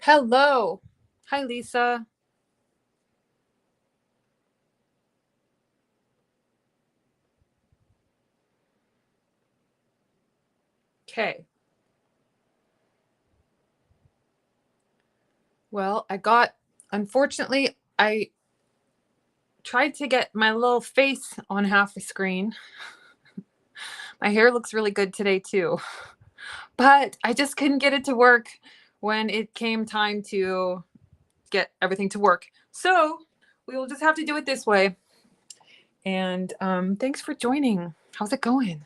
Hello. Hi, Lisa. Okay. Well, unfortunately, I tried to get my little face on half the screen. My hair looks really good today, too. But I just couldn't get it to work when it came time to get everything to work. So we will just have to do it this way. And thanks for joining. How's it going?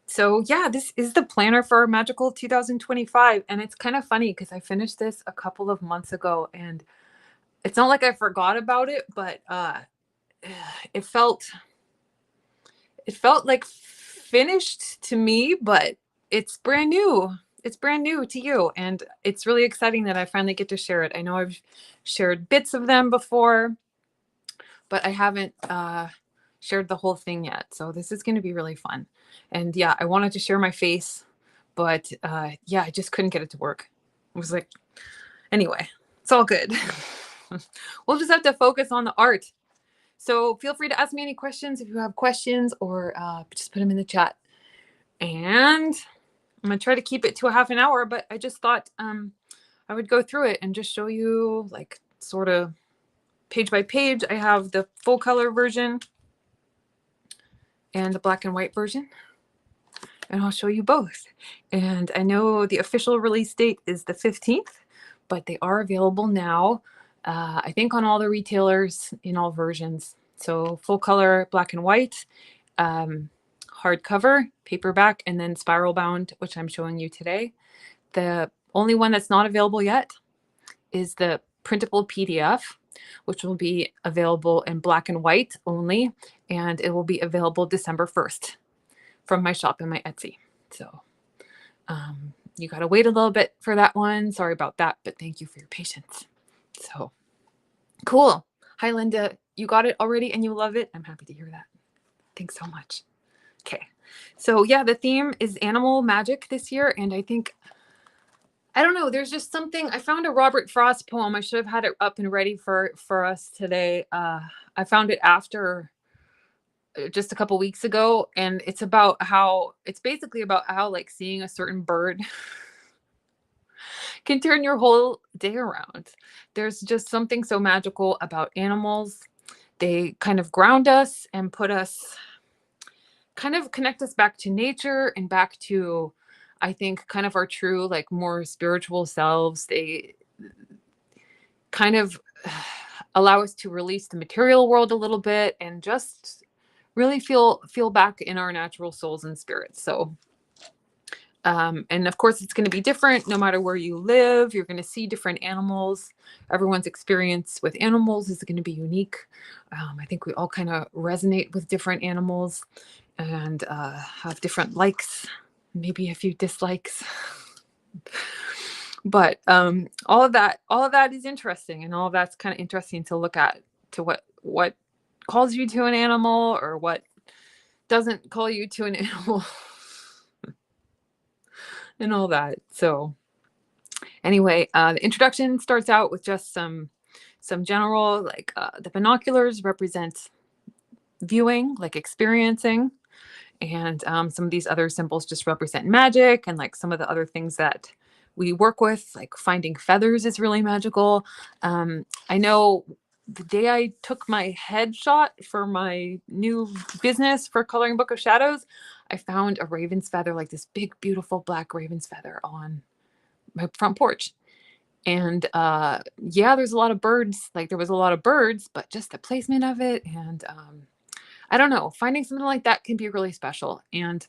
So yeah, this is the planner for Magical 2025, and it's kind of funny because I finished this a couple of months ago, and it's not like I forgot about it, but it felt it felt like finished to me, but it's brand new. It's brand new to you, and it's really exciting that I finally get to share it. I know I've shared bits of them before, but I haven't shared the whole thing yet. So this is going to be really fun. And yeah, I wanted to share my face, but yeah, I just couldn't get it to work. It was like, anyway, it's all good. We'll just have to focus on the art. So feel free to ask me any questions if you have questions, or just put them in the chat. And I'm going to try to keep it to a half an hour, but I just thought I would go through it and just show you, like, sort of page by page. I have the full color version and the black and white version, and I'll show you both. And I know the official release date is the 15th, but they are available now, I think, on all the retailers in all versions. So full color, black and white, hardcover, paperback, and then spiral bound, which I'm showing you today. The only one that's not available yet is the printable PDF, which will be available in black and white only, and it will be available December 1st from my shop in my Etsy. So you got to wait a little bit for that one. Sorry about that, but thank you for your patience. So cool. Hi, Linda. You got it already and you love it. I'm happy to hear that. Thanks so much. Okay. So yeah, the theme is animal magic this year. And I don't know, there's just something. I found a Robert Frost poem. I should have had it up and ready for us today. I found it after just a couple weeks ago, and it's basically about how, like, seeing a certain bird can turn your whole day around. There's just something so magical about animals. They kind of ground us and put us, kind of connect us back to nature and back to, I think, kind of our true, like, more spiritual selves. They kind of allow us to release the material world a little bit and just really feel back in our natural souls and spirits. So and of course, it's going to be different no matter where you live. You're going to see different animals. Everyone's experience with animals is going to be unique. I think we all kind of resonate with different animals and have different likes, maybe a few dislikes. But all of that is interesting, and all of that's kind of interesting to look at, to what calls you to an animal or what doesn't call you to an animal. And all that. So anyway, the introduction starts out with just some general, like, the binoculars represent viewing, like experiencing, and some of these other symbols just represent magic, and like some of the other things that we work with, like finding feathers is really magical. I know the day I took my headshot for my new business for Coloring Book of Shadows, I found a raven's feather, like this big, beautiful black raven's feather on my front porch. And yeah, there's a lot of birds. Like, there was a lot of birds, but just the placement of it, and I don't know, finding something like that can be really special. And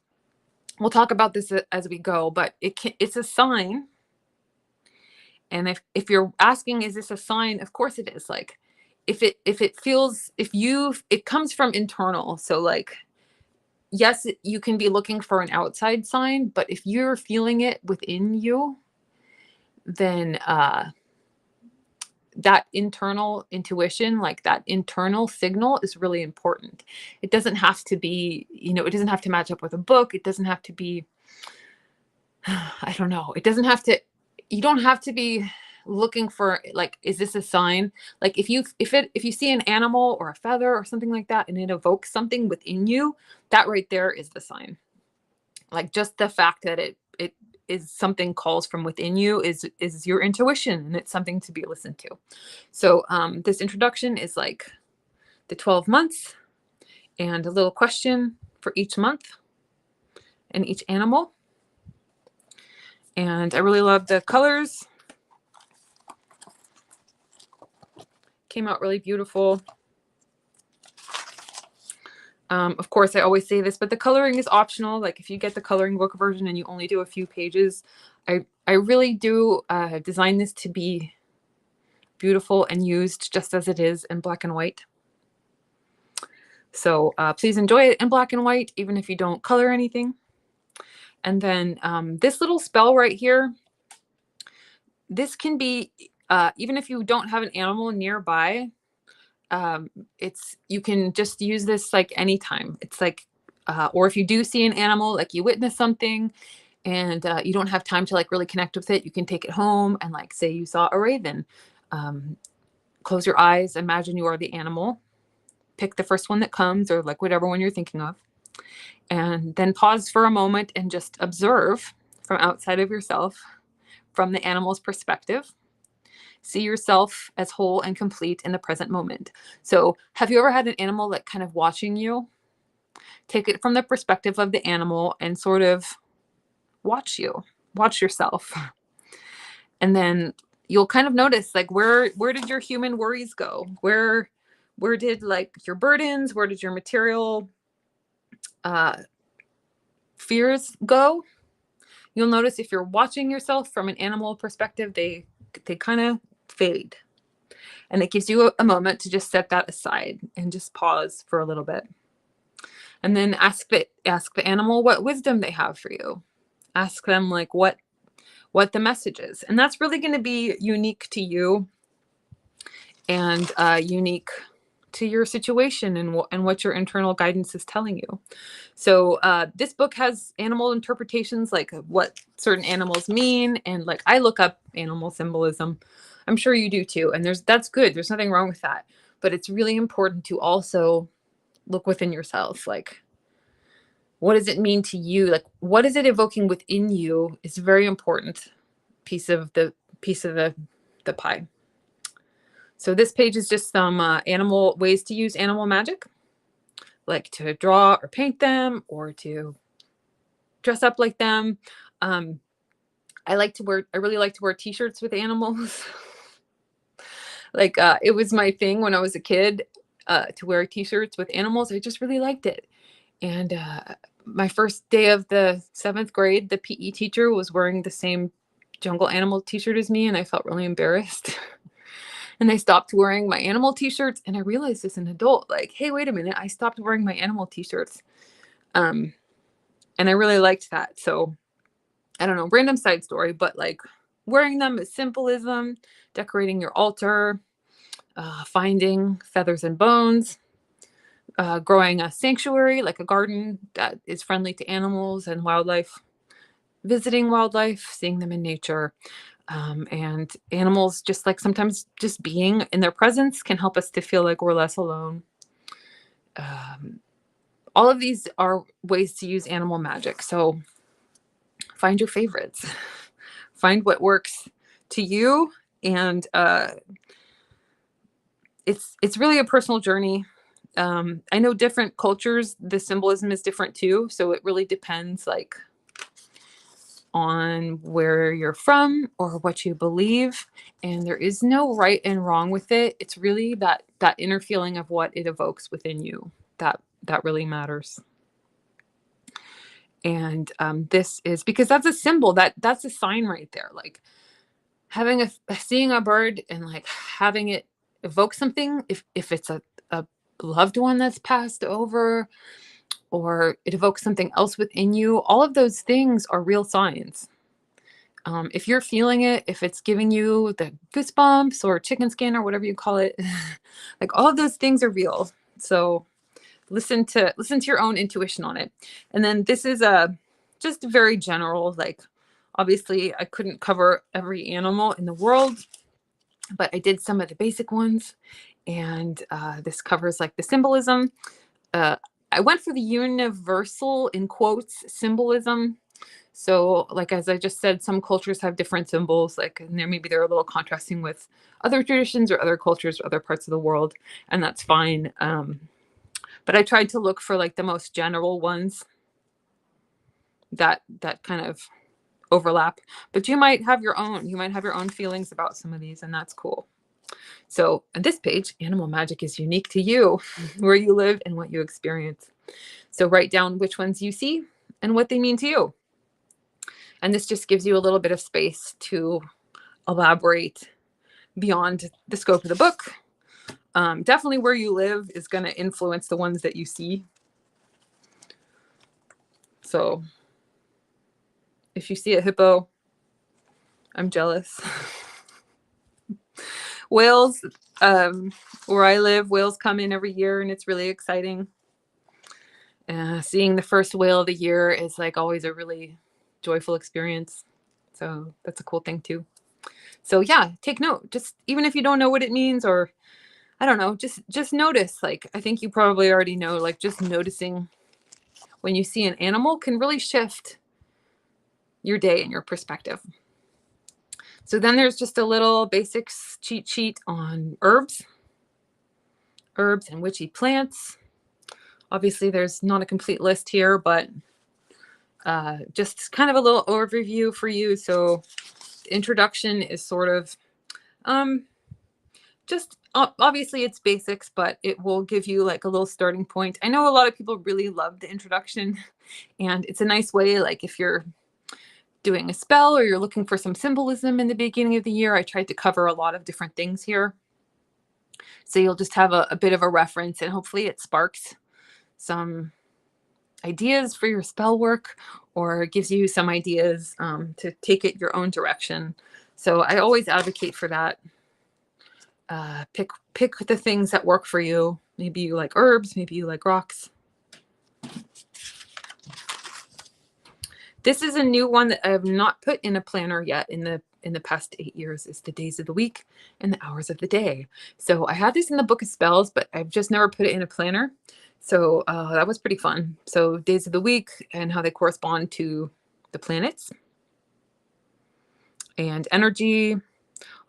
we'll talk about this as we go, but it's a sign. And if you're asking, is this a sign? Of course it is. Like, if it feels, it comes from internal. So, like, yes, you can be looking for an outside sign, but if you're feeling it within you, then that internal intuition, like that internal signal, is really important. It doesn't have to be, it doesn't have to match up with a book. It doesn't have to be, I don't know. It doesn't have to, you don't have to be looking for like, is this a sign? Like if you see an animal or a feather or something like that and it evokes something within you, that right there is the sign. Like just the fact that it is something calls from within you is your intuition, and it's something to be listened to. So this introduction is like the 12 months and a little question for each month and each animal. And I really love the colors. Came out really beautiful. Of course, I always say this, but the coloring is optional. Like if you get the coloring book version and you only do a few pages, I really do design this to be beautiful and used just as it is in black and white. So please enjoy it in black and white, even if you don't color anything. And then this little spell right here, this can be, even if you don't have an animal nearby, you can just use this like anytime. It's like, or if you do see an animal, like you witness something and you don't have time to like really connect with it, you can take it home and like say you saw a raven. Close your eyes, imagine you are the animal, pick the first one that comes or like whatever one you're thinking of, and then pause for a moment and just observe from outside of yourself, from the animal's perspective. See yourself as whole and complete in the present moment. So have you ever had an animal like kind of watching you? Take it from the perspective of the animal and sort of watch yourself. And then you'll kind of notice like where did your human worries go? Where did like your burdens, where did your material fears go? You'll notice if you're watching yourself from an animal perspective, they kind of fade. And it gives you a moment to just set that aside and just pause for a little bit. And then ask the animal what wisdom they have for you. Ask them like what the message is. And that's really going to be unique to you and unique to your situation and what your internal guidance is telling you. So this book has animal interpretations, like what certain animals mean. And like I look up animal symbolism. I'm sure you do too. And that's good. There's nothing wrong with that. But it's really important to also look within yourself. Like, what does it mean to you? Like, what is it evoking within you is a very important piece of the pie. So this page is just some animal ways to use animal magic, like to draw or paint them or to dress up like them. I really like to wear t-shirts with animals. Like it was my thing when I was a kid to wear t-shirts with animals. I just really liked it. And my first day of the 7th grade, the PE teacher was wearing the same jungle animal t-shirt as me, and I felt really embarrassed. And I stopped wearing my animal t-shirts, and I realized as an adult, like, hey, wait a minute, I stopped wearing my animal t-shirts. And I really liked that. So I don't know, random side story, but like wearing them is symbolism, decorating your altar, finding feathers and bones, growing a sanctuary, like a garden that is friendly to animals and wildlife, visiting wildlife, seeing them in nature. And animals, just like sometimes just being in their presence can help us to feel like we're less alone. All of these are ways to use animal magic. So find your favorites, find what works to you. And it's really a personal journey. I know different cultures, the symbolism is different too. So it really depends like on where you're from or what you believe. And there is no right and wrong with it. It's really that inner feeling of what it evokes within you that really matters. And this is because that's a symbol, that's a sign right there. Like having seeing a bird and like having it evoke something, if it's a loved one that's passed over, or it evokes something else within you, all of those things are real signs. If you're feeling it, if it's giving you the goosebumps or chicken skin or whatever you call it, like all of those things are real. So listen to your own intuition on it. And then this is just very general, like Obviously, I couldn't cover every animal in the world, but I did some of the basic ones. And this covers like the symbolism. Uh, I went for the universal, in quotes, symbolism. So, like as I just said, some cultures have different symbols, like, and there maybe they're a little contrasting with other traditions or other cultures or other parts of the world, and that's fine. But I tried to look for like the most general ones that kind of overlap. But you might have your own. You might have your own feelings about some of these, and that's cool. So on this page, animal magic is unique to you, where you live and what you experience. So write down which ones you see and what they mean to you. And this just gives you a little bit of space to elaborate beyond the scope of the book. Definitely where you live is going to influence the ones that you see. So if you see a hippo, I'm jealous. Whales, where I live, whales come in every year and it's really exciting. Seeing the first whale of the year is like always a really joyful experience. So that's a cool thing too. So yeah, take note. Just even if you don't know what it means, or I don't know, just notice. Like I think you probably already know, like just noticing when you see an animal can really shift your day and your perspective. So then there's just a little basics cheat sheet on herbs and witchy plants. Obviously there's not a complete list here, but just kind of a little overview for you. So the introduction is sort of just obviously it's basics, but it will give you like a little starting point. I know a lot of people really love the introduction, and it's a nice way, like if you're doing a spell or you're looking for some symbolism in the beginning of the year, I tried to cover a lot of different things here. So you'll just have a bit of a reference, and hopefully it sparks some ideas for your spell work, or gives you some ideas to take it your own direction. So I always advocate for that. Pick the things that work for you. Maybe you like herbs, maybe you like rocks. This is a new one that I have not put in a planner yet in the past 8 years. Is the days of the week and the hours of the day. So I had this in the book of spells, but I've just never put it in a planner. So that was pretty fun. So days of the week and how they correspond to the planets and energy.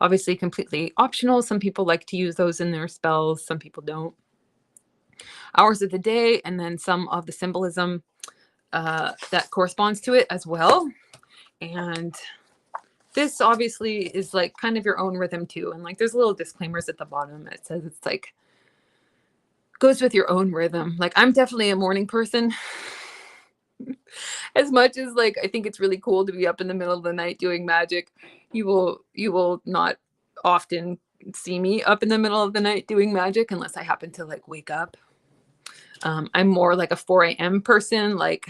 Obviously completely optional. Some people like to use those in their spells. Some people don't. Hours of the day, and then some of the symbolism that corresponds to it as well. And this obviously is like kind of your own rhythm too. And like there's little disclaimers at the bottom. It says it's like goes with your own rhythm. Like I'm definitely a morning person. As much as like I think it's really cool to be up in the middle of the night doing magic, you will not often see me up in the middle of the night doing magic unless I happen to like wake up. I'm more like a 4 a.m. person. Like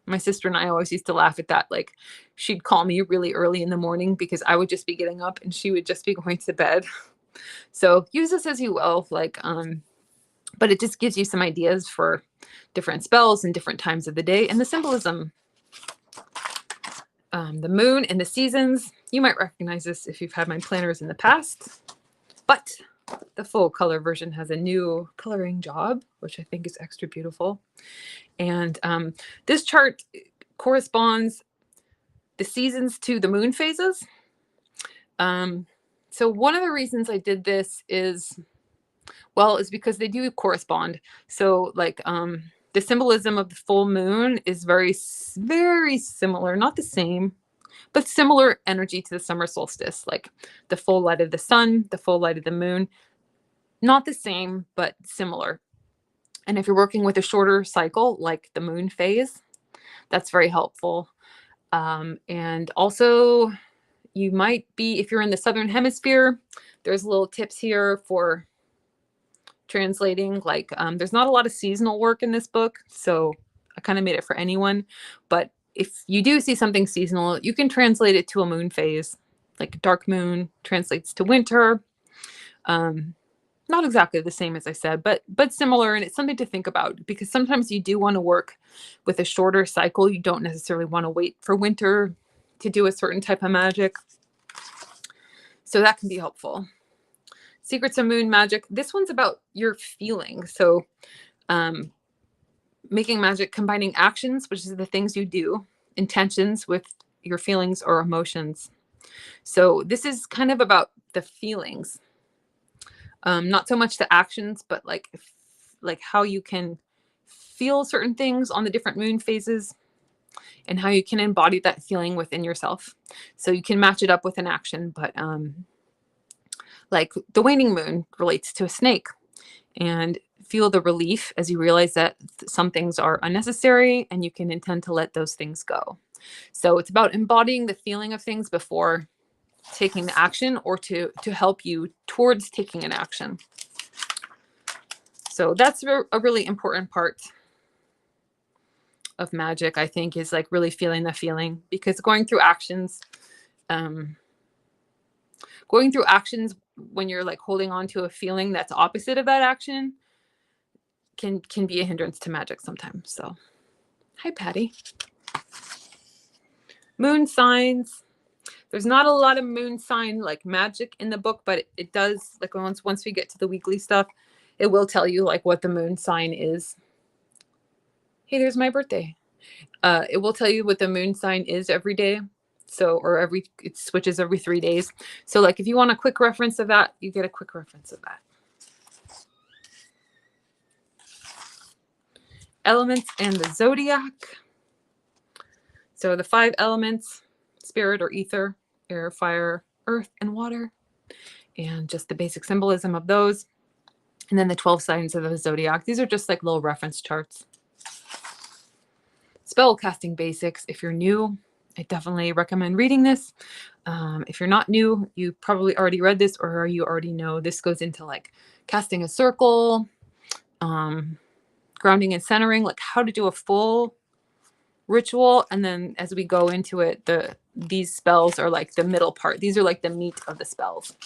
my sister and I always used to laugh at that. Like she'd call me really early in the morning because I would just be getting up and she would just be going to bed. So use this as you will. Like, but it just gives you some ideas for different spells and different times of the day and the symbolism. The moon and the seasons. You might recognize this if you've had my planners in the past, but the full color version has a new coloring job, which I think is extra beautiful. And this chart corresponds the seasons to the moon phases. So one of the reasons I did this is because they do correspond. So like the symbolism of the full moon is very, very similar, not the same, but similar energy to the summer solstice, like the full light of the sun, the full light of the moon. Not the same, but similar. And if you're working with a shorter cycle, like the moon phase, that's very helpful. And also, you might be, if you're in the Southern Hemisphere, there's little tips here for translating. Like there's not a lot of seasonal work in this book, so I kind of made it for anyone. But if you do see something seasonal, you can translate it to a moon phase. Like dark moon translates to winter. Not exactly the same as I said, but similar, and it's something to think about because sometimes you do want to work with a shorter cycle. You don't necessarily want to wait for winter to do a certain type of magic. So that can be helpful. Secrets of Moon Magic. This one's about your feelings. So making magic, combining actions, which is the things you do, intentions with your feelings or emotions. So this is kind of about the feelings, not so much the actions, but like how you can feel certain things on the different moon phases and how you can embody that feeling within yourself. So you can match it up with an action, but like the waning moon relates to a snake, and feel the relief as you realize that some things are unnecessary and you can intend to let those things go. So it's about embodying the feeling of things before taking the action, or to help you towards taking an action. So that's a really important part of magic, I think, is like really feeling the feeling, because going through actions when you're like holding on to a feeling that's opposite of that action can be a hindrance to magic sometimes. So hi, Patty. Moon signs. There's not a lot of moon sign like magic in the book, but it does, like once we get to the weekly stuff, it will tell you like what the moon sign is. Hey, there's my birthday. It will tell you what the moon sign is every day. So, or it switches every 3 days. So like if you want a quick reference of that, you get a quick reference of that. Elements and the zodiac. So the 5 elements: spirit or ether, air, fire, earth, and water, and just the basic symbolism of those. And then the 12 signs of the zodiac. These are just like little reference charts. Spell casting basics. If you're new, I definitely recommend reading this. If you're not new, you probably already read this, or you already know this goes into like casting a circle, grounding and centering, like how to do a full ritual. And then as we go into it, these spells are like the middle part. These are like the meat of the spells.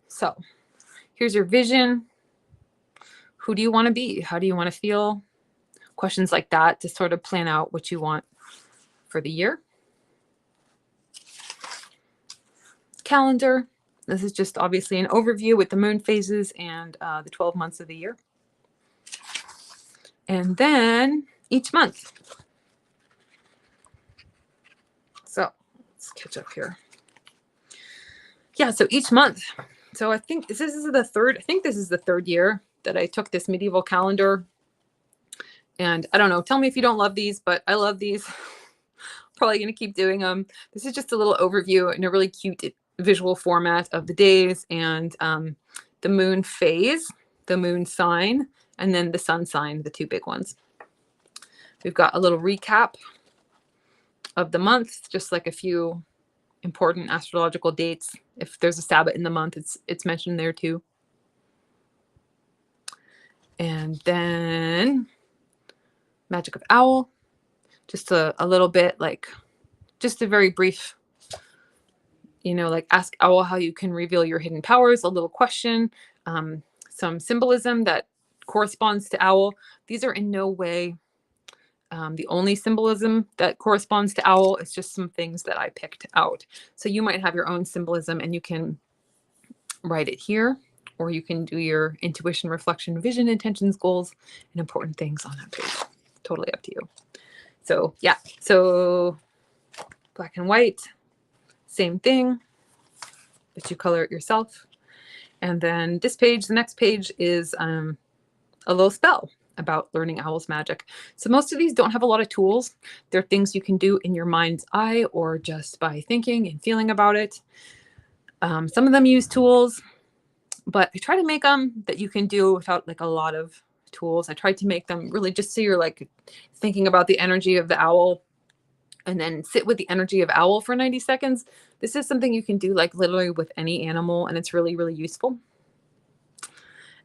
So here's your vision. Who do you want to be? How do you want to feel? Questions like that to sort of plan out what you want for the year. Calendar. This is just obviously an overview with the moon phases and the 12 months of the year. And then each month. So let's catch up here. Yeah, so each month. So I think this is the third year that I took this medieval calendar. And I don't know, tell me if you don't love these, but I love these. Probably going to keep doing them. This is just a little overview in a really cute visual format of the days and the moon phase, the moon sign, and then the sun sign, the 2 big ones. We've got a little recap of the month, just like a few important astrological dates. If there's a Sabbath in the month, it's mentioned there too. And then Magic of Owl, just a little bit, like just a very brief, like ask Owl how you can reveal your hidden powers, a little question, some symbolism that corresponds to Owl. These are in no way the only symbolism that corresponds to Owl. It's just some things that I picked out. So you might have your own symbolism and you can write it here, or you can do your intuition, reflection, vision, intentions, goals, and important things on that page. Totally up to you. So yeah, so black and white, same thing, but you color it yourself. And then this page, the next page is a little spell about learning Owl's magic. So most of these don't have a lot of tools. They're things you can do in your mind's eye or just by thinking and feeling about it. Some of them use tools, but I try to make them that you can do without like a lot of tools. I tried to make them really just so you're like thinking about the energy of the owl and then sit with the energy of owl for 90 seconds. This is something you can do like literally with any animal, and it's really, really useful.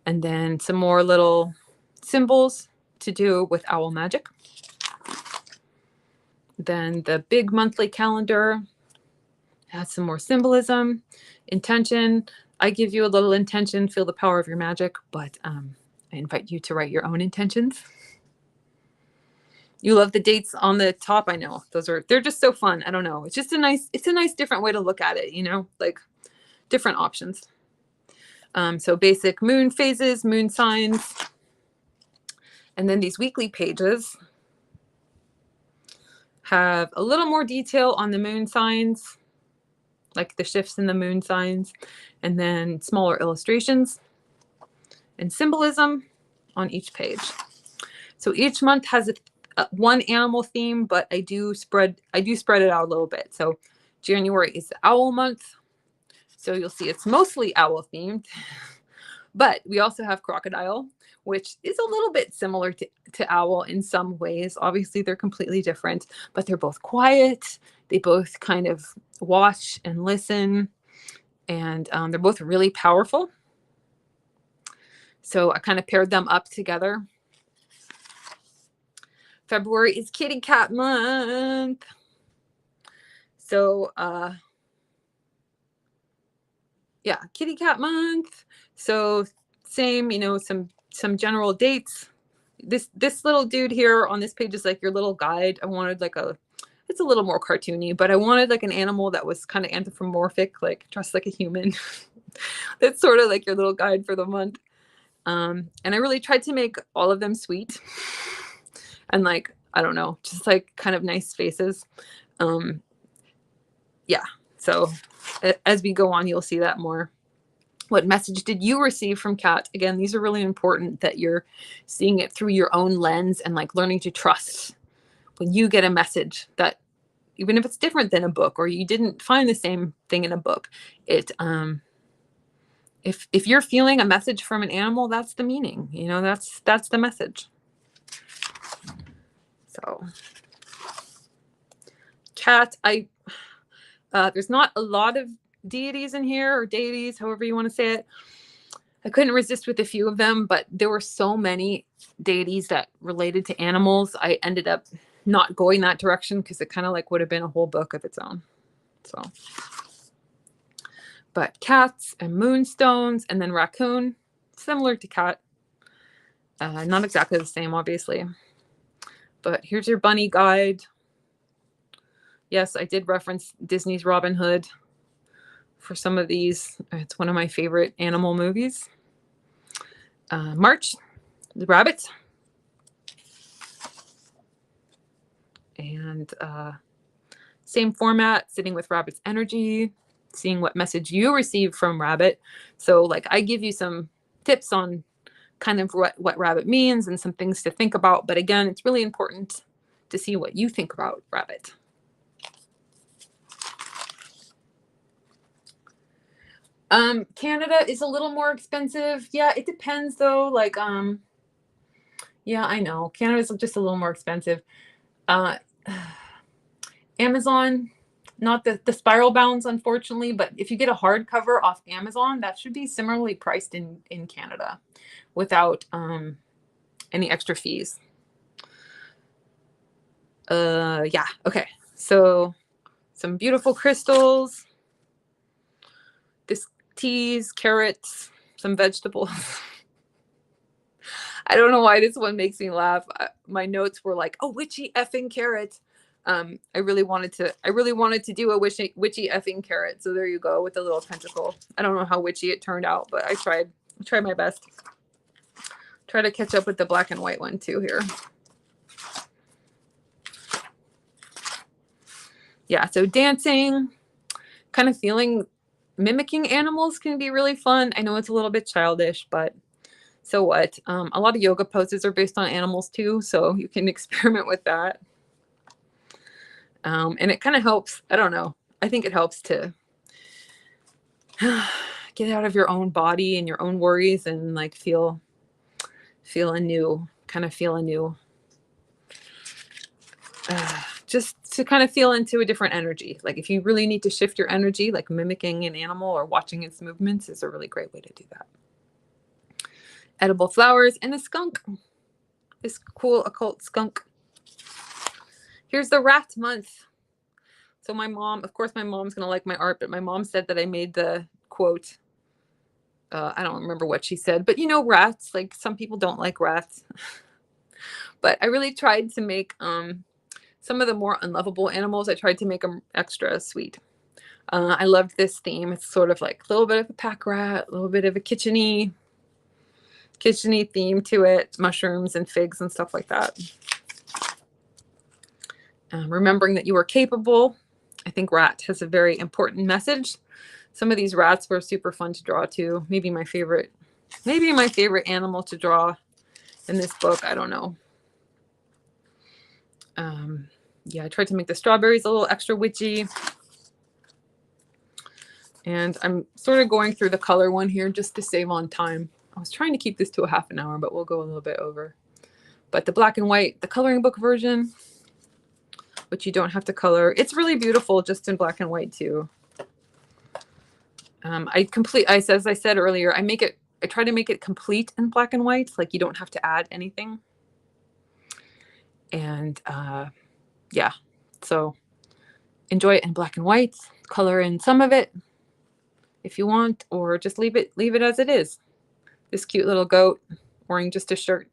And then some more little symbols to do with owl magic. Then the big monthly calendar has some more symbolism, intention. I give you a little intention, feel the power of your magic, but I invite you to write your own intentions. You love the dates on the top. I know they're just so fun. I don't know. It's just it's a nice different way to look at it, like different options. So basic moon phases, moon signs, and then these weekly pages have a little more detail on the moon signs, like the shifts in the moon signs, and then smaller illustrations and symbolism on each page. So each month has one animal theme, but I do spread it out a little bit. So January is the owl month. So you'll see it's mostly owl themed, but we also have crocodile, which is a little bit similar to owl in some ways. Obviously they're completely different, but they're both quiet. They both kind of watch and listen, and they're both really powerful. So I kind of paired them up together. February is kitty cat month. So yeah, kitty cat month. So same, some general dates. This little dude here on this page is like your little guide. I wanted like it's a little more cartoony, but I wanted like an animal that was kind of anthropomorphic, like dressed like a human. That's sort of like your little guide for the month. And I really tried to make all of them sweet and like, I don't know, just like kind of nice faces. Yeah. So as we go on, you'll see that more. What message did you receive from Kat? Again, these are really important that you're seeing it through your own lens and like learning to trust when you get a message, that even if it's different than a book or you didn't find the same thing in a book, if you're feeling a message from an animal, that's the meaning, that's the message. So Kat, there's not a lot of deities in here, or deities, however you want to say it. I couldn't resist with a few of them, but there were so many deities that related to animals. I ended up not going that direction because it kind of like would have been a whole book of its own. So, but cats and moonstones, and then raccoon, similar to cat. Not exactly the same, obviously. But here's your bunny guide. Yes, I did reference Disney's Robin Hood for some of these. It's one of my favorite animal movies. March, the rabbit. And same format, sitting with Rabbit's energy, seeing what message you receive from Rabbit. So like I give you some tips on kind of what Rabbit means and some things to think about. But again, it's really important to see what you think about Rabbit. Canada is a little more expensive. Yeah, it depends though. Like, yeah, I know. Canada's just a little more expensive. Amazon, not the spiral bounds, unfortunately, but if you get a hardcover off Amazon, that should be similarly priced in Canada without any extra fees. Yeah, okay. So some beautiful crystals, this teas, carrots, some vegetables. I don't know why this one makes me laugh. My notes were like, "Oh, witchy effing carrot." I really wanted to do a witchy effing carrot. So there you go with the little tentacle. I don't know how witchy it turned out, but I tried my best. Try to catch up with the black and white one too here. Yeah, so dancing, kind of mimicking animals can be really fun. I know it's a little bit childish, but so what? A lot of yoga poses are based on animals too, so you can experiment with that. And it kind of helps. I don't know. I think it helps to get out of your own body and your own worries and like feel anew, just to kind of feel into a different energy. Like if you really need to shift your energy, like mimicking an animal or watching its movements is a really great way to do that. Edible flowers and a skunk. This cool occult skunk. Here's the rat month. So my mom, of course, my mom's going to like my art, but my mom said that I made the quote. I don't remember what she said, but rats, like some people don't like rats. But I really tried to make some of the more unlovable animals, I tried to make them extra sweet. I loved this theme. It's sort of like a little bit of a pack rat, a little bit of a kitcheny theme to it, mushrooms and figs and stuff like that. Remembering that you are capable. I think rat has a very important message. Some of these rats were super fun to draw too. Maybe my favorite animal to draw in this book. I don't know. Yeah, I tried to make the strawberries a little extra witchy. And I'm sort of going through the color one here just to save on time. I was trying to keep this to a half an hour, but we'll go a little bit over. But the black and white, the coloring book version, which you don't have to color. It's really beautiful just in black and white too. As I said earlier, I try to make it complete in black and white. Like you don't have to add anything. And yeah, so enjoy it in black and white, color in some of it if you want, or just leave it as it is. This cute little goat wearing just a shirt.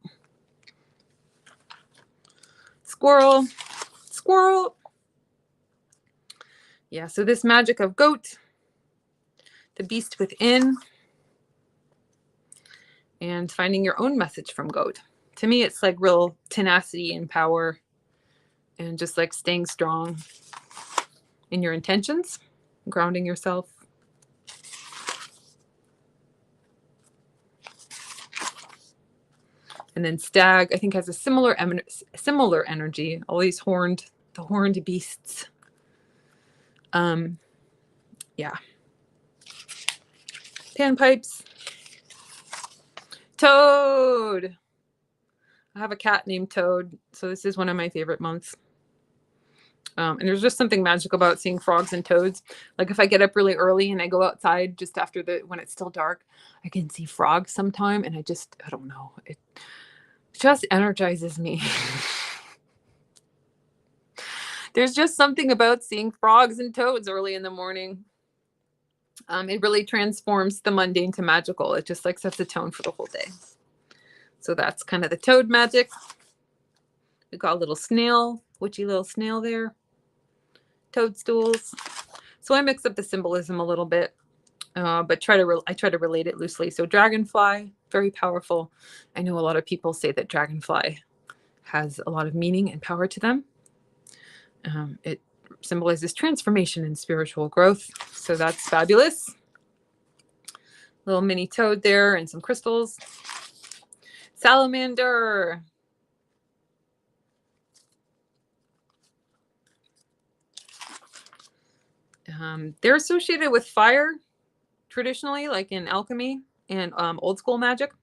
Squirrel. Yeah, so this magic of goat, the beast within, and finding your own message from goat. To me, it's like real tenacity and power and just like staying strong in your intentions, grounding yourself. And then stag, I think, has a similar energy. All these horned beasts. Yeah. Panpipes. Toad. I have a cat named Toad, so this is one of my favorite months. And there's just something magical about seeing frogs and toads. Like if I get up really early and I go outside just after when it's still dark, I can see frogs sometime, and I don't know. It just energizes me. There's just something about seeing frogs and toads early in the morning. It really transforms the mundane to magical. It just like sets a tone for the whole day. So that's kind of the toad magic. We got a little snail, witchy little snail there. Toadstools. So I mix up the symbolism a little bit, but I try to relate it loosely. So dragonfly, very powerful. I know a lot of people say that dragonfly has a lot of meaning and power to them. It symbolizes transformation and spiritual growth. So that's fabulous. Little mini toad there and some crystals. Salamander. They're associated with fire traditionally, like in alchemy and old school magic.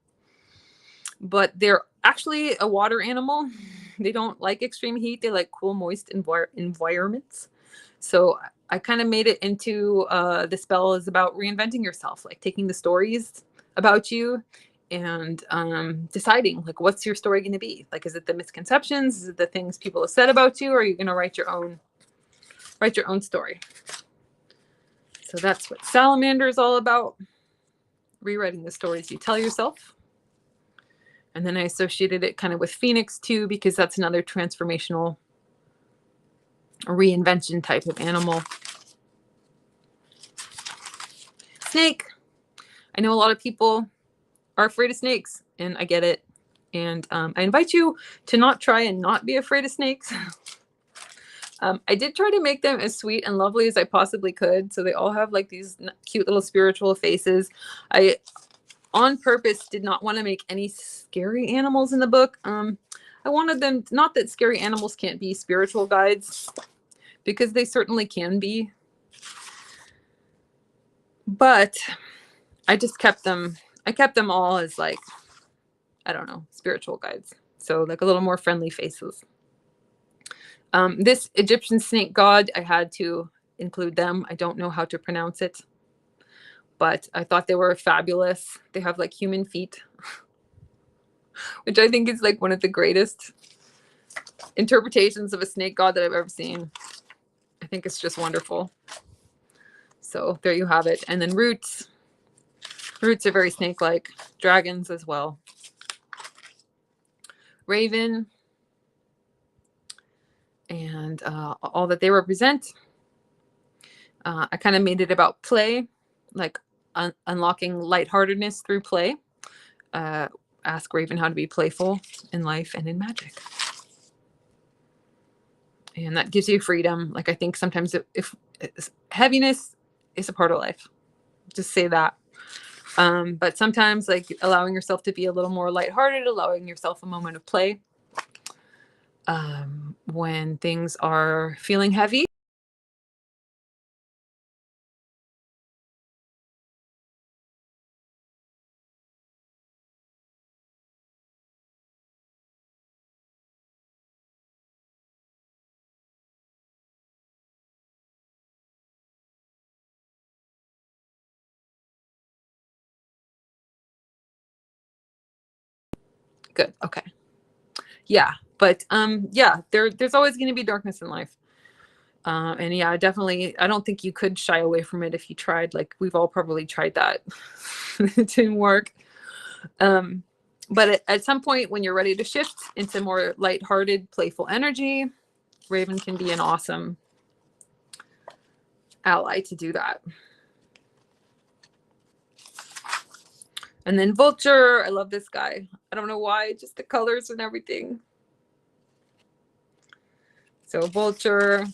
But they're actually a water animal. They don't like extreme heat. They like cool, moist environments. So I kind of made it into the spell is about reinventing yourself, like taking the stories about you and deciding like what's your story going to be. Like, is it the misconceptions? Is it the things people have said about you? Or are you going to write your own story? So that's what Salamander is all about. Rewriting the stories you tell yourself. And then I associated it kind of with Phoenix too, because that's another transformational reinvention type of animal. Snake. I know a lot of people are afraid of snakes, and I get it. And I invite you to not try and not be afraid of snakes. I did try to make them as sweet and lovely as I possibly could. So they all have like these cute little spiritual faces. I, on purpose, did not want to make any scary animals in the book. I wanted them, not that scary animals can't be spiritual guides, because they certainly can be. But I just kept them all as like, I don't know, spiritual guides. So like a little more friendly faces. This Egyptian snake god, I had to include them. I don't know how to pronounce it, but I thought they were fabulous. They have like human feet, which I think is like one of the greatest interpretations of a snake god that I've ever seen. I think it's just wonderful. So there you have it. And then roots. Roots are very snake-like. Dragons as well. Raven, and all that they represent. I kind of made it about play, like unlocking lightheartedness through play. Ask Raven how to be playful in life and in magic. And that gives you freedom. Like, I think sometimes if heaviness is a part of life, just say that. But sometimes, like, allowing yourself to be a little more lighthearted, allowing yourself a moment of play when things are feeling heavy. Good. Okay. Yeah. But yeah, there's always going to be darkness in life. And yeah, definitely, I don't think you could shy away from it if you tried. Like, we've all probably tried that. It didn't work. But at some point, when you're ready to shift into more lighthearted, playful energy, Raven can be an awesome ally to do that. And then Vulture, I love this guy. I don't know why, just the colors and everything. So Vulture.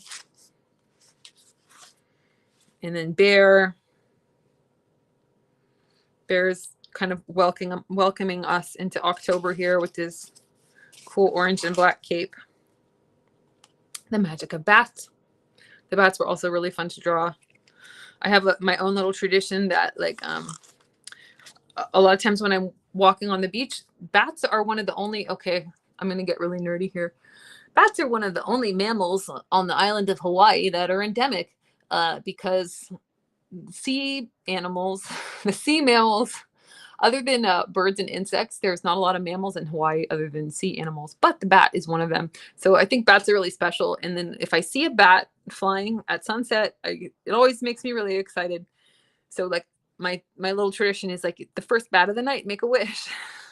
And then Bear. Bear's kind of welcoming us into October here with his cool orange and black cape. The magic of bats. The bats were also really fun to draw. I have my own little tradition that, like, a lot of times when I'm walking on the beach, bats are one of the only, okay, I'm going to get really nerdy here. Bats are one of the only mammals on the island of Hawaii that are endemic because sea animals, the sea mammals, other than birds and insects, there's not a lot of mammals in Hawaii other than sea animals, but the bat is one of them. So I think bats are really special. And then if I see a bat flying at sunset, it always makes me really excited. So, like, my little tradition is, like, the first bat of the night, make a wish.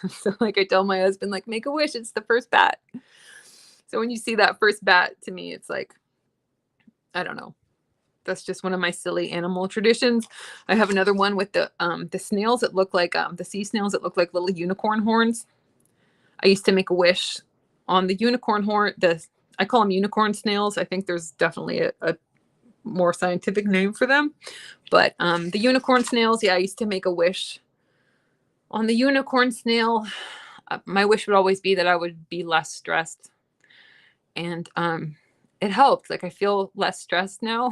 So, like, I tell my husband, like, make a wish, it's the first bat. So when you see that first bat, to me, it's like, I don't know. That's just one of my silly animal traditions. I have another one with the snails that look like the sea snails that look like little unicorn horns. I used to make a wish on the unicorn horn. I call them unicorn snails. I think there's definitely a more scientific name for them. But the unicorn snails, yeah, I used to make a wish on the unicorn snail. My wish would always be that I would be less stressed. And it helped. Like, I feel less stressed now.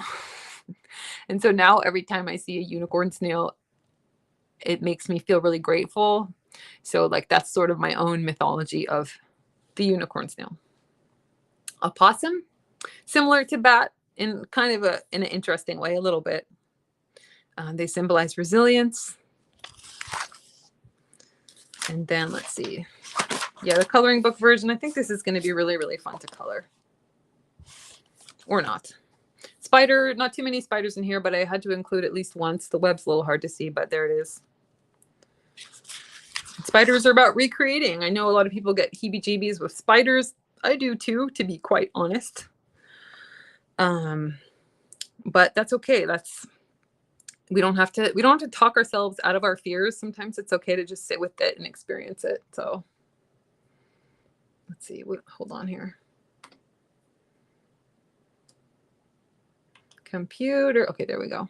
And so now every time I see a unicorn snail, it makes me feel really grateful. So, like, that's sort of my own mythology of the unicorn snail. Opossum, similar to bat in kind of in an interesting way, a little bit. They symbolize resilience. And then let's see. Yeah, the coloring book version. I think this is going to be really, really fun to color. Or not. Spider, not too many spiders in here, but I had to include at least once. The web's a little hard to see, but there it is. Spiders are about recreating. I know a lot of people get heebie-jeebies with spiders. I do too, to be quite honest. But that's okay. We don't have to talk ourselves out of our fears. Sometimes it's okay to just sit with it and experience it. So let's see. Hold on here. Computer. Okay, there we go.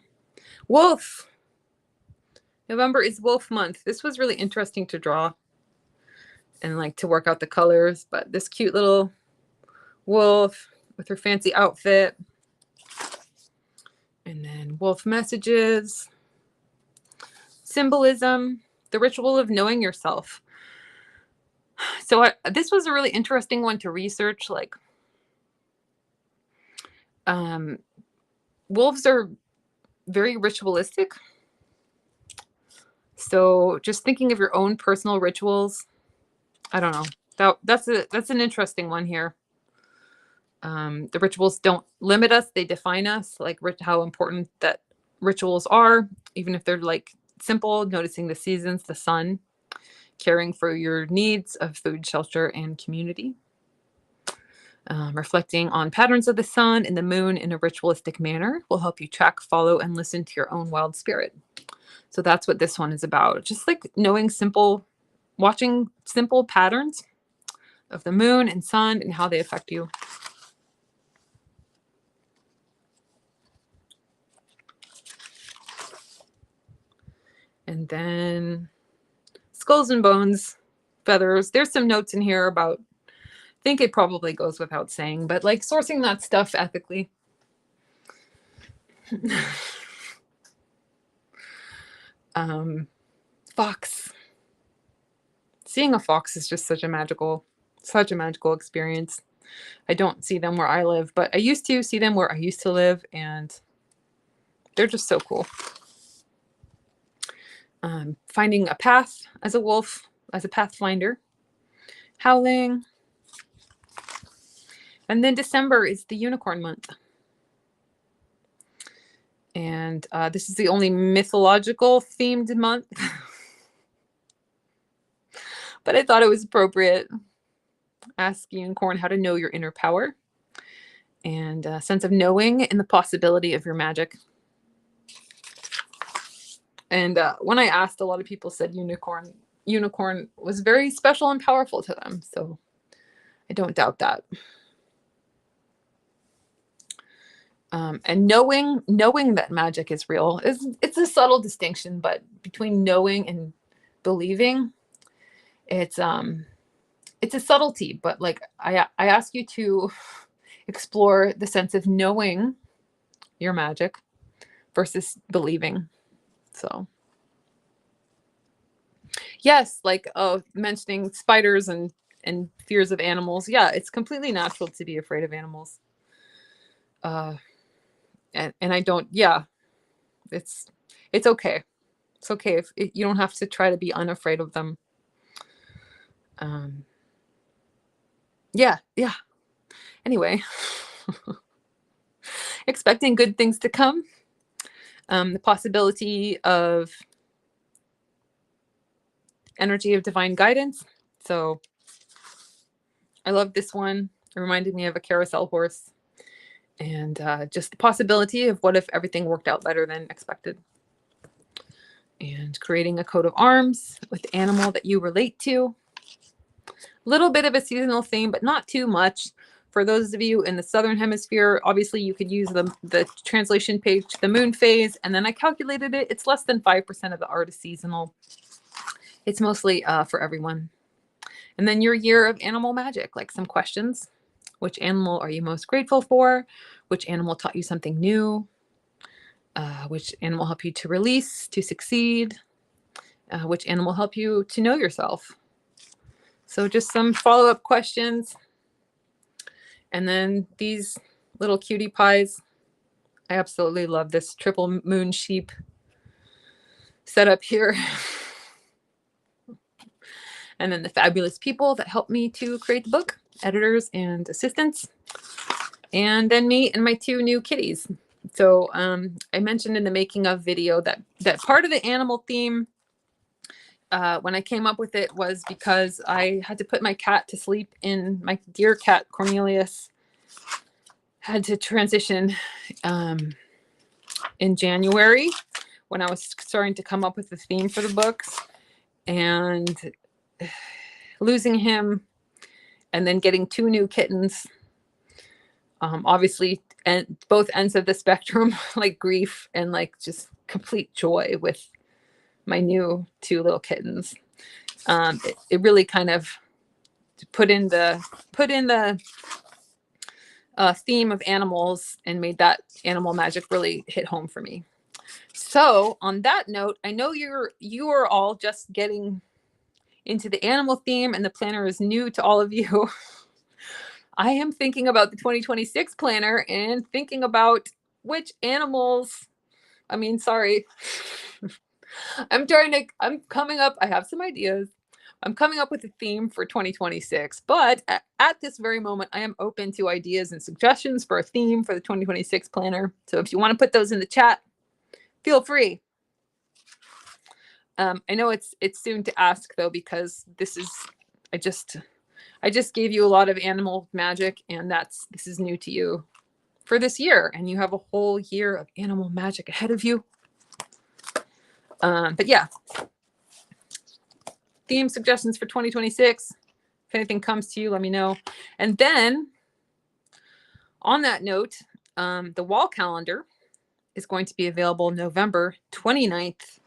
Wolf. November is wolf month. This was really interesting to draw and, like, to work out the colors, but this cute little wolf with her fancy outfit. And then wolf messages, symbolism, the ritual of knowing yourself. So this was a really interesting one to research. Like, wolves are very ritualistic. So just thinking of your own personal rituals, I don't know. That's an interesting one here. The rituals don't limit us; they define us. Like, how important that rituals are, even if they're, like, simple. Noticing the seasons, the sun, caring for your needs of food, shelter, and community. Reflecting on patterns of the sun and the moon in a ritualistic manner will help you track, follow, and listen to your own wild spirit. So that's what this one is about. Just like watching simple patterns of the moon and sun and how they affect you. And then skulls and bones, feathers. There's some notes in here about, I think it probably goes without saying, but like sourcing that stuff ethically. Fox. Seeing a fox is just such a magical experience. I don't see them where I live, but I used to see them where I used to live, and they're just so cool. Finding a path as a wolf, as a pathfinder. Howling. And then December is the unicorn month. And this is the only mythological themed month. But I thought it was appropriate. Ask unicorn how to know your inner power and a sense of knowing and the possibility of your magic. And when I asked, a lot of people said unicorn was very special and powerful to them. So I don't doubt that. And knowing that magic is real it's a subtle distinction, but between knowing and believing, it's a subtlety. But like I ask you to explore the sense of knowing your magic versus believing. So yes, like mentioning spiders and fears of animals. Yeah, it's completely natural to be afraid of animals. And I don't, yeah, it's okay. It's okay if you don't have to try to be unafraid of them. Yeah. Anyway, expecting good things to come. The possibility of energy of divine guidance. So I love this one. It reminded me of a carousel horse. And just the possibility of what if everything worked out better than expected. And creating a coat of arms with the animal that you relate to. A little bit of a seasonal theme, but not too much. For those of you in the Southern Hemisphere, obviously you could use the translation page to the moon phase, and then I calculated it. It's less than 5% of the art is seasonal. It's mostly for everyone. And then your year of animal magic, like some questions. Which animal are you most grateful for? Which animal taught you something new? Which animal helped you to release, to succeed? Which animal helped you to know yourself? So just some follow-up questions. And then these little cutie pies. I absolutely love this triple moon sheep setup here. And then the fabulous people that helped me to create the book, editors and assistants. And then me and my 2 new kitties. So I mentioned in the making of video that part of the animal theme, when I came up with it, was because I had to put my cat to sleep. My dear cat, Cornelius, had to transition in January when I was starting to come up with the theme for the books. And losing him and then getting 2 new kittens, obviously, and both ends of the spectrum, like grief and like just complete joy with my new 2 little kittens. It really kind of put in the theme of animals and made that animal magic really hit home for me. So on that note, I know you are all just getting into the animal theme and the planner is new to all of you. I am thinking about the 2026 planner and thinking about which animals, sorry. I have some ideas. I'm coming up with a theme for 2026, but at this very moment, I am open to ideas and suggestions for a theme for the 2026 planner. So if you want to put those in the chat, feel free. I know it's soon to ask though, because this is, I just gave you a lot of animal magic, and this is new to you for this year, and you have a whole year of animal magic ahead of you. But yeah, theme suggestions for 2026. If anything comes to you, let me know. And then on that note, the wall calendar is going to be available November 29th.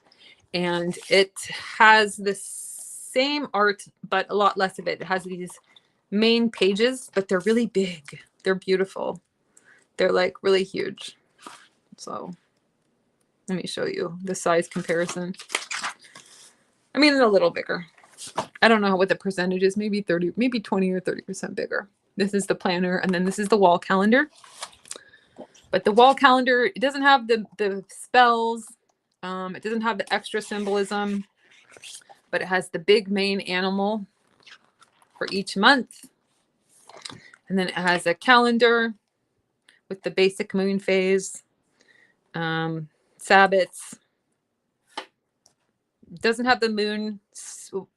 And it has the same art, but a lot less of it. It has these main pages, but they're really big. They're beautiful. They're like really huge. So let me show you the size comparison. I mean, a little bigger. I don't know what the percentage is, maybe 30, maybe 20 or 30% bigger. This is the planner, and then this is the wall calendar. But the wall calendar, it doesn't have the spells. It doesn't have the extra symbolism, but it has the big main animal for each month. And then it has a calendar with the basic moon phase, Sabbats. It doesn't have the moon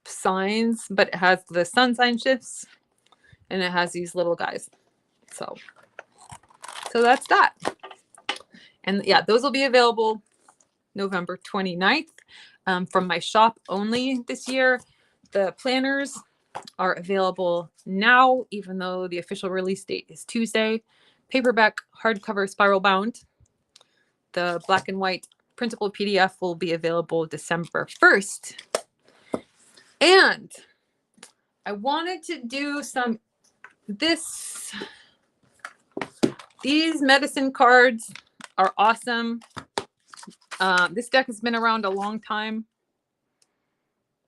signs, but it has the sun sign shifts, and it has these little guys. So that's that. And yeah, those will be available November 29th. From my shop only this year. The planners are available now, even though the official release date is Tuesday. Paperback, hardcover, spiral bound. The black and white printable PDF will be available December 1st. And I wanted to do these medicine cards are awesome. This deck has been around a long time,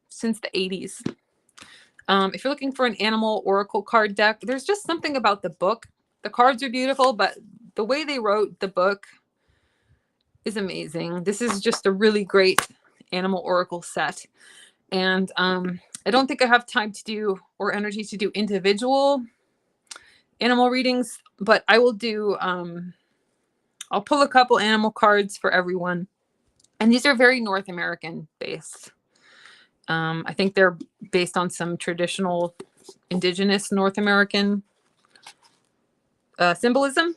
since the 80s. If you're looking for an animal oracle card deck, there's just something about the book. The cards are beautiful, but the way they wrote the book is amazing. This is just a really great animal oracle set. And I don't think I have time to do, or energy to do, individual animal readings, but I will do, I'll pull a couple animal cards for everyone. And these are very North American based. I think they're based on some traditional indigenous North American symbolism,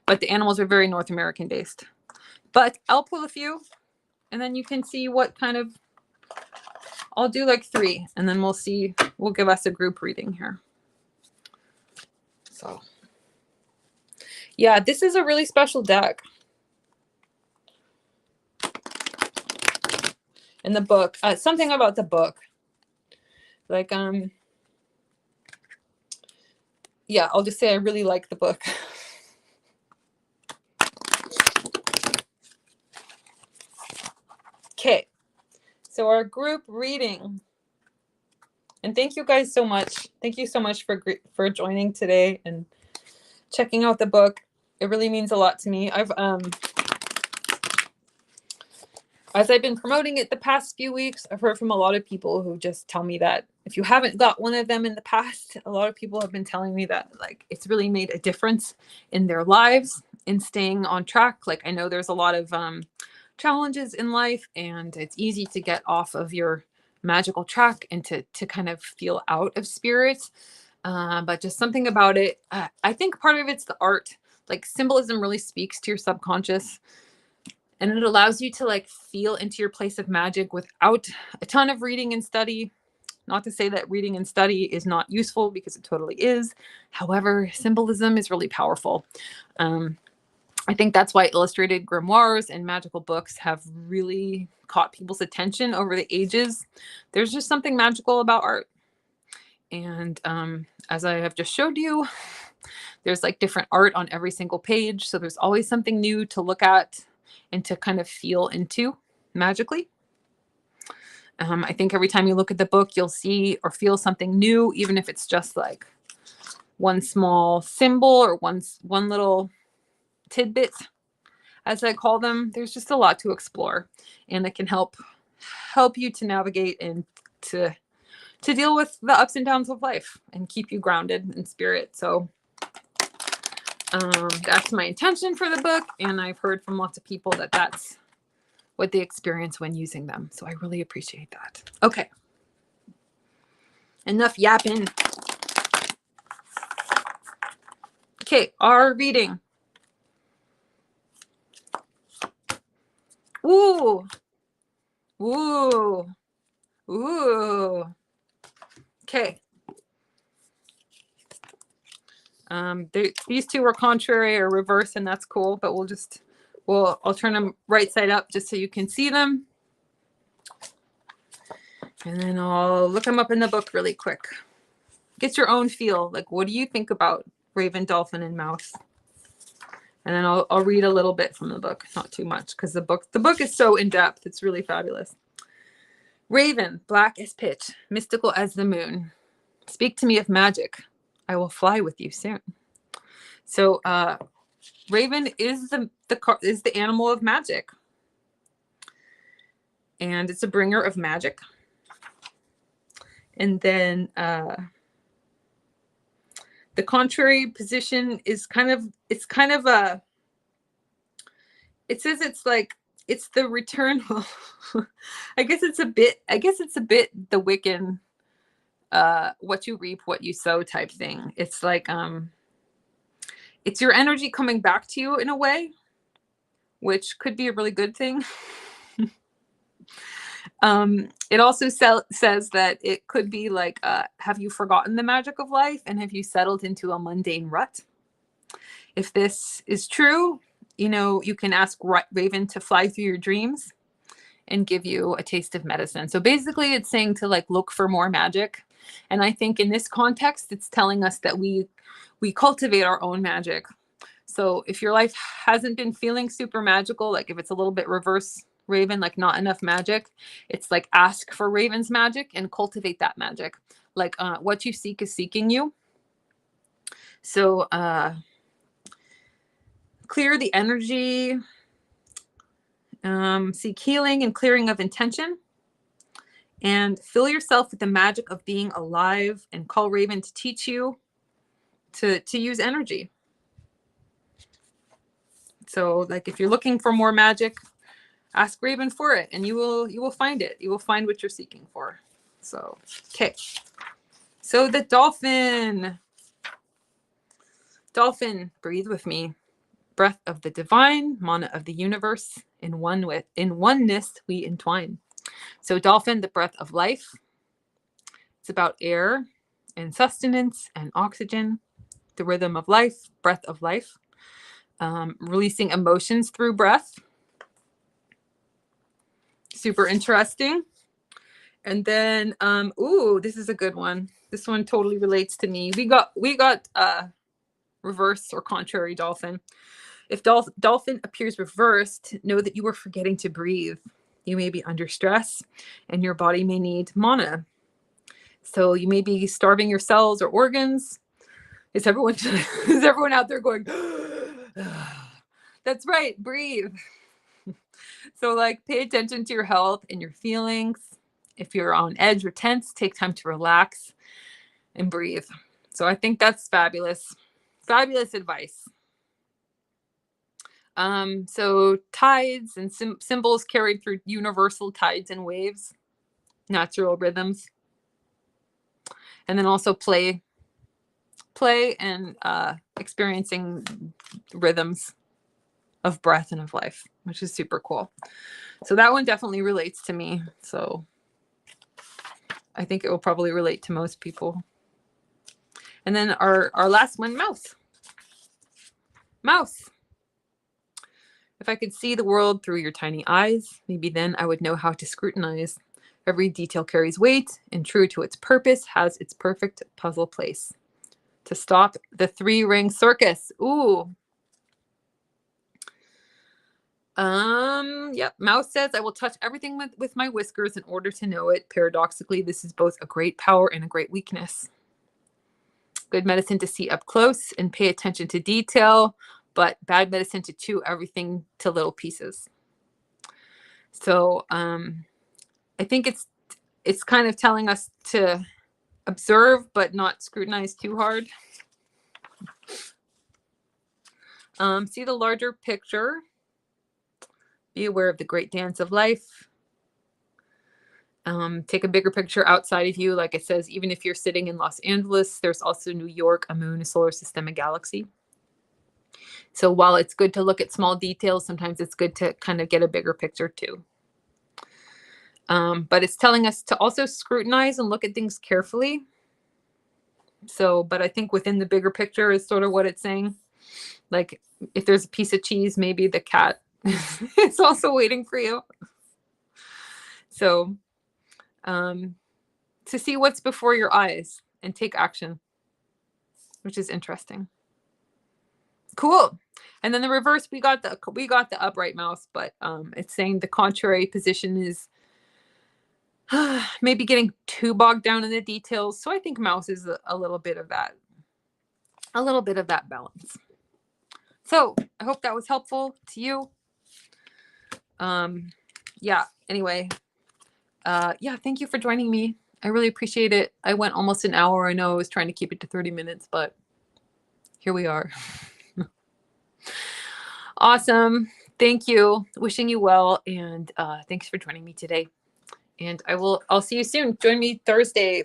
but the animals are very North American based. But I'll pull a few, and then you can see what kind of, I'll do like 3, and then we'll see, we'll give us a group reading here. So yeah, this is a really special deck. In the book, something about the book, like, yeah, I'll just say I really like the book. Okay, so our group reading, and thank you guys so much. Thank you so much for joining today and checking out the book. It really means a lot to me. As I've been promoting it the past few weeks, I've heard from a lot of people who just tell me that if you haven't got one of them in the past, a lot of people have been telling me that like it's really made a difference in their lives, in staying on track. Like, I know there's a lot of challenges in life, and it's easy to get off of your magical track and to kind of feel out of spirit. But just something about it, I think part of it's the art. Like, symbolism really speaks to your subconscious. And it allows you to like feel into your place of magic without a ton of reading and study. Not to say that reading and study is not useful, because it totally is. However, symbolism is really powerful. I think that's why illustrated grimoires and magical books have really caught people's attention over the ages. There's just something magical about art. And as I have just showed you, there's like different art on every single page. So there's always something new to look at and to kind of feel into magically. I think every time you look at the book, you'll see or feel something new, even if it's just like one small symbol or one little tidbit, as I call them. There's just a lot to explore, and it can help you to navigate and to deal with the ups and downs of life and keep you grounded in spirit. So that's my intention for the book, and I've heard from lots of people that that's what they experience when using them. So I really appreciate that. Okay. Enough yapping. Okay, our reading. Ooh. Ooh. Ooh. Okay. These two were contrary or reverse, and that's cool, but I'll turn them right side up just so you can see them. And then I'll look them up in the book really quick. Get your own feel. Like, what do you think about Raven, Dolphin, and Mouse? And then I'll read a little bit from the book, not too much, because the book is so in depth. It's really fabulous. Raven, black as pitch, mystical as the moon. Speak to me of magic. I will fly with you soon. So, Raven is the animal of magic, and it's a bringer of magic. And then the contrary position is it says it's like it's the return. I guess it's a bit the Wiccan what you reap, what you sow type thing. It's like it's your energy coming back to you in a way, which could be a really good thing. It also says that it could be like, have you forgotten the magic of life and have you settled into a mundane rut? If this is true, you can ask Raven to fly through your dreams and give you a taste of medicine. So basically it's saying to like look for more magic. And I think in this context, it's telling us that we cultivate our own magic. So if your life hasn't been feeling super magical, like if it's a little bit reverse Raven, like not enough magic, it's like ask for Raven's magic and cultivate that magic. Like what you seek is seeking you. So clear the energy, seek healing and clearing of intention, and fill yourself with the magic of being alive and call Raven to teach you to use energy. So like if you're looking for more magic, ask Raven for it and you will find it. You will find what you're seeking for. So, okay. So the dolphin. Dolphin, breathe with me. Breath of the divine, mana of the universe, in oneness we entwine. So dolphin, the breath of life. It's about air and sustenance and oxygen, the rhythm of life, breath of life, releasing emotions through breath. Super interesting. And then, this is a good one. This one totally relates to me. We got reverse or contrary dolphin. If dolphin appears reversed, know that you are forgetting to breathe. You may be under stress and your body may need mana. So you may be starving your cells or organs. Is everyone out there going, that's right, breathe. So like pay attention to your health and your feelings. If you're on edge or tense, take time to relax and breathe. So I think that's fabulous. Fabulous advice. So tides and symbols carried through universal tides and waves, natural rhythms. And then also play and experiencing rhythms of breath and of life, which is super cool. So that one definitely relates to me. So I think it will probably relate to most people. And then our last one, mouse. Mouse. If I could see the world through your tiny eyes, maybe then I would know how to scrutinize. Every detail carries weight, and true to its purpose, has its perfect puzzle place. To stop the three-ring circus. Ooh. Yep. Mouse says, I will touch everything with my whiskers in order to know it. Paradoxically, this is both a great power and a great weakness. Good medicine to see up close and pay attention to detail, but bad medicine to chew everything to little pieces. So I think it's kind of telling us to observe, but not scrutinize too hard. See the larger picture. Be aware of the great dance of life. Take a bigger picture outside of you. Like it says, even if you're sitting in Los Angeles, there's also New York, a moon, a solar system, a galaxy. So while it's good to look at small details, sometimes it's good to kind of get a bigger picture too. But it's telling us to also scrutinize and look at things carefully. So, but I think within the bigger picture is sort of what it's saying. Like if there's a piece of cheese, maybe the cat is also waiting for you. So, to see what's before your eyes and take action, which is interesting. Cool. And then the reverse, we got the upright mouse, but it's saying the contrary position is maybe getting too bogged down in the details. So I think mouse is a little bit of that balance. So I hope that was helpful to you. Yeah, anyway, yeah, thank you for joining me. I really appreciate it. I went almost an hour. I know I was trying to keep it to 30 minutes, but here we are. Awesome. Thank you. Wishing you well. And thanks for joining me today. And I'll see you soon. Join me Thursday